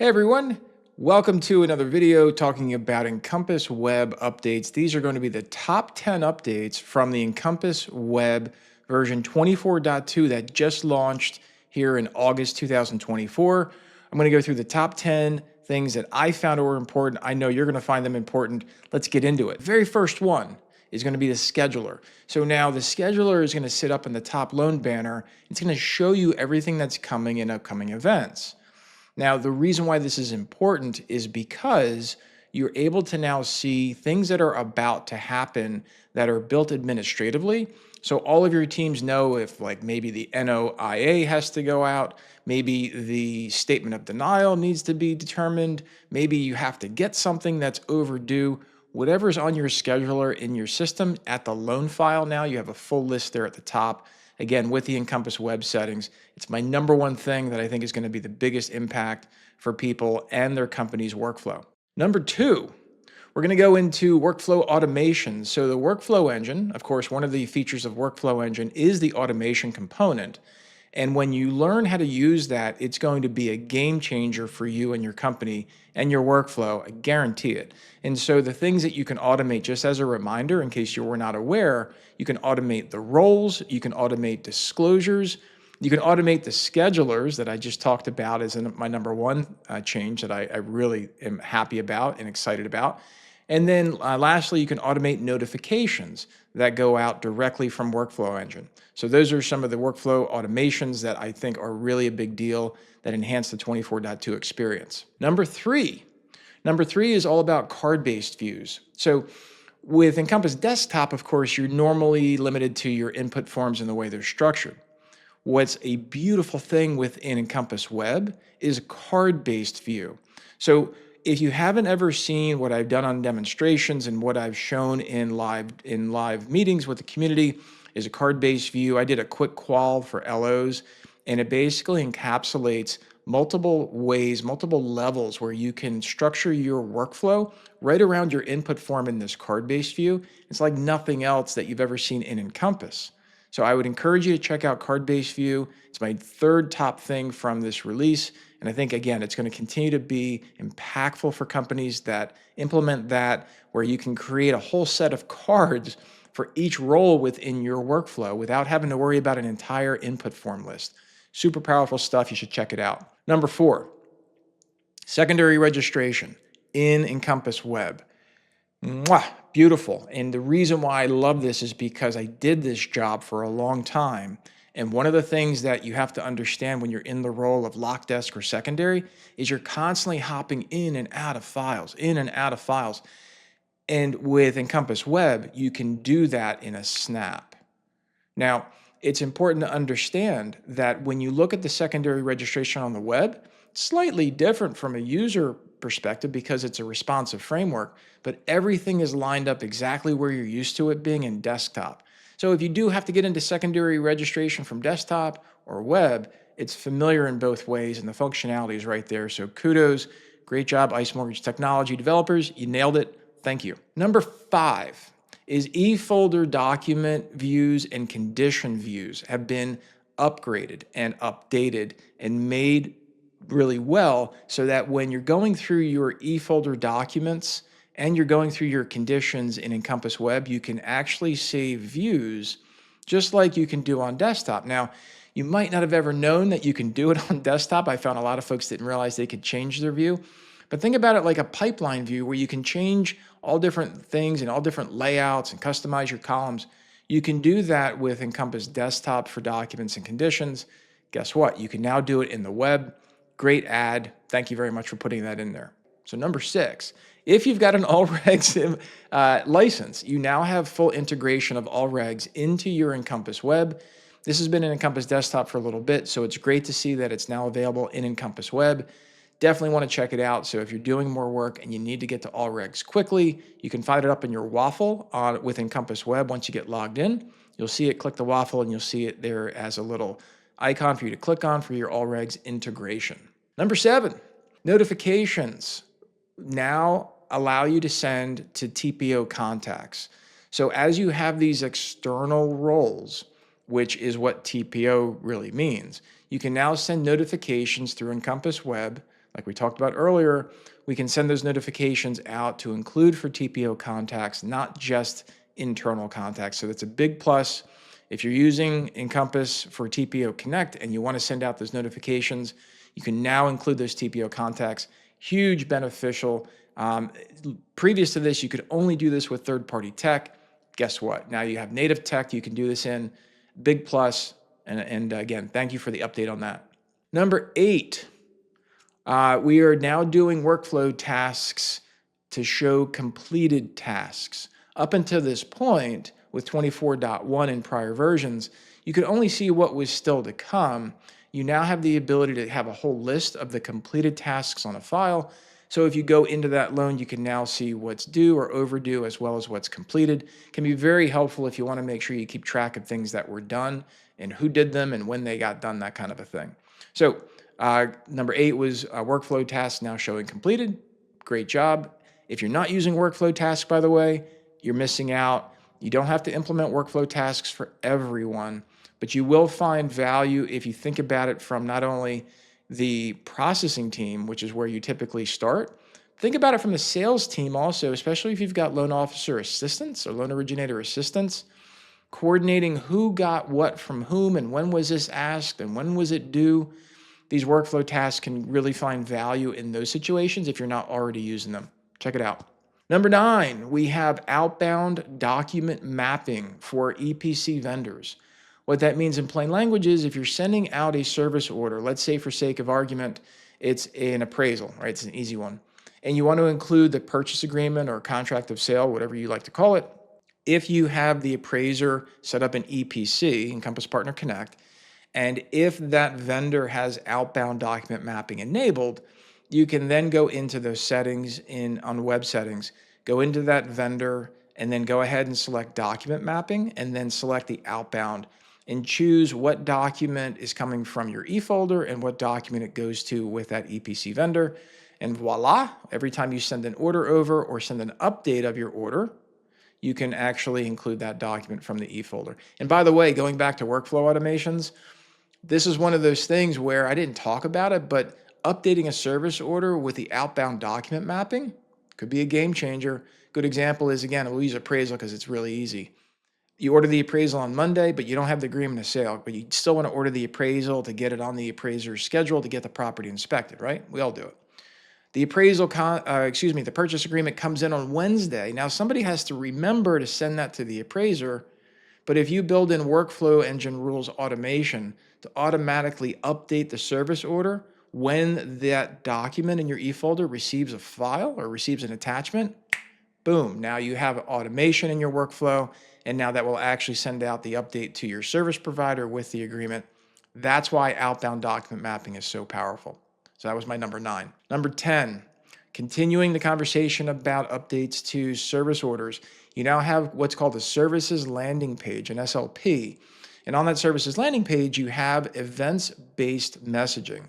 Hey everyone, welcome to another video talking about Encompass Web updates. These are going to be the top 10 updates from the Encompass Web version 24.2 that just launched here in August 2024. I'm going to go through the top 10 things that I found were important. I know you're going to find them important. Let's get into it. Very first one is going to be the scheduler. So now the scheduler is going to sit up in the top lone banner. It's going to show you everything that's coming in upcoming events. Now, the reason why this is important is because you're able to now see things that are about to happen that are built administratively. So all of your teams know if like maybe the NOIA has to go out, maybe the statement of denial needs to be determined, maybe you have to get something that's overdue. Whatever's on your scheduler in your system at the loan file now, you have a full list there at the top. Again, with the Encompass Web settings, it's my number one thing that I think is going to be the biggest impact for people and their company's workflow. Number two, we're going to go into workflow automation. So the workflow engine, of course, one of the features of workflow engine is the automation component. And when you learn how to use that, it's going to be a game changer for you and your company and your workflow. I guarantee it. And so the things that you can automate, just as a reminder, in case you were not aware, you can automate the roles, you can automate disclosures, you can automate the schedulers that I just talked about as my number one change that I really am happy about and excited about. And then lastly, you can automate notifications that go out directly from Workflow Engine. So those are some of the workflow automations that I think are really a big deal that enhance the 24.2 experience. Number three is all about card-based views. So with Encompass Desktop, of course, you're normally limited to your input forms and the way they're structured. What's a beautiful thing within Encompass Web is a card-based view. So if you haven't ever seen what I've done on demonstrations and what I've shown in live meetings with the community is a card-based view. I did a quick qual for LOs, and it basically encapsulates multiple ways, multiple levels where you can structure your workflow right around your input form in this card-based view. It's like nothing else that you've ever seen in Encompass. So I would encourage you to check out card-based view. It's my third top thing from this release. And I think, again, it's going to continue to be impactful for companies that implement that, where you can create a whole set of cards for each role within your workflow without having to worry about an entire input form list. Super powerful stuff. You should check it out. Number four, secondary registration in Encompass Web. Mwah, beautiful. And the reason why I love this is because I did this job for a long time. And one of the things that you have to understand when you're in the role of lock desk or secondary is you're constantly hopping in and out of files, in and out of files. And with Encompass Web, you can do that in a snap. Now, it's important to understand that when you look at the secondary registration on the web, it's slightly different from a user perspective because it's a responsive framework, but everything is lined up exactly where you're used to it being in desktop. So if you do have to get into secondary registration from desktop or web, it's familiar in both ways and the functionality is right there. So kudos, great job, ICE Mortgage Technology developers. You nailed it. Thank you. Number five is e-folder document views and condition views have been upgraded and updated and made really well so that when you're going through your e-folder documents and you're going through your conditions in Encompass Web, you can actually save views just like you can do on desktop. Now, you might not have ever known that you can do it on desktop. I found a lot of folks didn't realize they could change their view. But think about it like a pipeline view where you can change all different things and all different layouts and customize your columns. You can do that with Encompass Desktop for documents and conditions. Guess what? You can now do it in the web. Great ad. Thank you very much for putting that in there. So number six, if you've got an AllRegs license, you now have full integration of AllRegs into your Encompass Web. This has been in Encompass Desktop for a little bit, so it's great to see that it's now available in Encompass Web. Definitely want to check it out. So if you're doing more work and you need to get to AllRegs quickly, you can find it up in your waffle with Encompass Web. Once you get logged in, you'll see it, click the waffle, and you'll see it there as a little icon for you to click on for your AllRegs integration. Number seven, notifications now allow you to send to TPO contacts. So as you have these external roles, which is what TPO really means, you can now send notifications through Encompass Web Like we talked about earlier, we can send those notifications out to include for TPO contacts, not just internal contacts. So that's a big plus. If you're using Encompass for TPO Connect and you want to send out those notifications, you can now include those TPO contacts. Huge beneficial. Previous to this, you could only do this with third-party tech. Guess what? Now you have native tech you can do this in. Big plus. And again, thank you for the update on that. Number 8, we are now doing workflow tasks to show completed tasks. Up until this point, with 24.1 in prior versions, you could only see what was still to come. You now have the ability to have a whole list of the completed tasks on a file. So if you go into that loan, you can now see what's due or overdue as well as what's completed. It can be very helpful if you want to make sure you keep track of things that were done and who did them and when they got done, that kind of a thing. So number 8 was workflow tasks now showing completed. Great job. If you're not using workflow tasks, by the way, you're missing out. You don't have to implement workflow tasks for everyone, but you will find value if you think about it from not only the processing team, which is where you typically start. Think about it from the sales team also, especially if you've got loan officer assistants or loan originator assistants, coordinating who got what from whom and when was this asked and when was it due. These workflow tasks can really find value in those situations if you're not already using them. Check it out. Number 9, we have outbound document mapping for EPC vendors. What that means in plain language is if you're sending out a service order, let's say for sake of argument, it's an appraisal, right? It's an easy one. And you want to include the purchase agreement or contract of sale, whatever you like to call it. If you have the appraiser set up in EPC, Encompass Partner Connect, and if that vendor has outbound document mapping enabled, you can then go into those settings on web settings, go into that vendor, and then go ahead and select document mapping, and then select the outbound, and choose what document is coming from your e-folder and what document it goes to with that EPC vendor. And voila, every time you send an order over or send an update of your order, you can actually include that document from the e-folder. And by the way, going back to workflow automations, this is one of those things where I didn't talk about it, but updating a service order with the outbound document mapping could be a game changer. Good example is, again, we'll use appraisal because it's really easy. You order the appraisal on Monday, but you don't have the agreement of sale, but you still want to order the appraisal to get it on the appraiser's schedule to get the property inspected, right? We all do it. The the purchase agreement comes in on Wednesday. Now somebody has to remember to send that to the appraiser, but if you build in workflow engine rules automation to automatically update the service order when that document in your e-folder receives a file or receives an attachment, boom, now you have automation in your workflow, and now that will actually send out the update to your service provider with the agreement. That's why outbound document mapping is so powerful. So that was my number 9. Number 10, continuing the conversation about updates to service orders. You now have what's called a services landing page, an SLP. And on that services landing page, you have events-based messaging.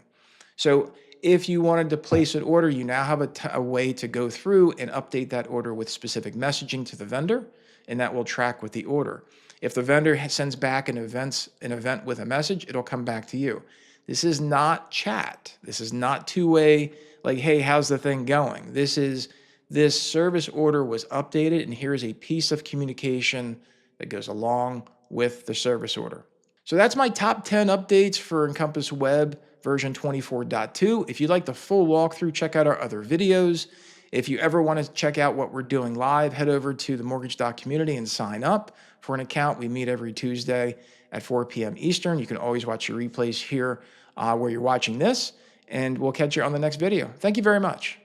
So if you wanted to place an order, you now have a way to go through and update that order with specific messaging to the vendor, and that will track with the order. If the vendor sends back an event with a message, it'll come back to you. This is not chat. This is not two-way, like, hey, how's the thing going? This service order was updated, and here's a piece of communication that goes along with the service order. So that's my top 10 updates for Encompass Web version 24.2. If you'd like the full walkthrough, check out our other videos. If you ever want to check out what we're doing live, head over to the Mortgage Doc community and sign up for an account. We meet every Tuesday at 4 p.m. Eastern. You can always watch your replays here where you're watching this, and we'll catch you on the next video. Thank you very much.